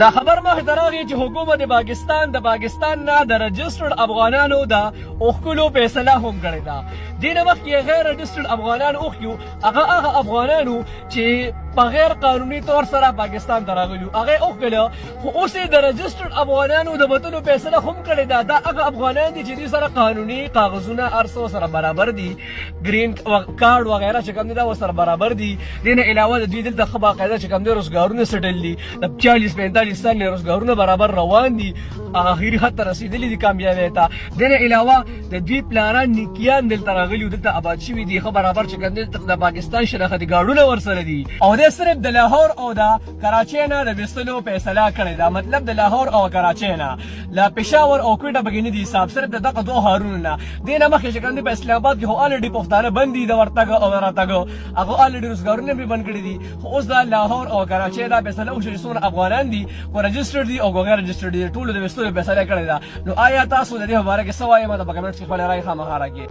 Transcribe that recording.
دا خبر مخې ته راغی چې حکومت پاکستان نه د رجسټرډ افغانانو د اوښکلو فیصله هم کړې ده. دې نه مخکې غیر رجسټرډ افغانان اوښکي هغه افغانانو چې په غیر قانوني طور سره پاکستان ته راغلي هغه اوښکله، خو اوس یې د رجسټرډ افغانانو د وتلو فیصله هم کړې ده. دا هغه افغانان دي چې دوی سره قانوني کاغذونه هر څه سره برابر دي، ګرین کارډ وغیره چې کوم دي دا ورسره برابر دي. دې نه علاوه د دوی دلته ښه باقاعده چې کوم دي روزګارونه سټل دي، د 40-45 سال نه روزګارونه برابر روان دي، اخري حد ته رسېدلي دي کامیابۍ ته. دې نه علاوه د دوی پلاران نیکیان دلته راغلي دلته آباد شوي دي، ښه برابر چې کوم دي د پاکستان شناختي کارډونه ورسره دي. او دې صرف د لاهور او د کراچۍ نه د ویستلو فیصله کړې ده. مطلب د لاهور او کراچۍ نه، له پېښور او کوټه پکې نه دي حساب، صرف د دغه دوه ښارونو نه. دې نه مخکې چې کوم دي په اسلام آباد کې خو الرېډي پښتانه بند دي د ورتګ او د راتګ، هغه الرېډي روزګارونه مې بند کړي دي. خو اوس د لاهور او کراچۍ دا فیصله وشوه چې څومره افغانان دي کو رجسټرډ دي او غیر رجسټرډ دي، ټولو د ویستلو فیصله کړې ده. نو آیا تاسو د دې په باره کې څه وایئ؟ ما ته په کمنټس کې خپله رایې خامخا راکړئ.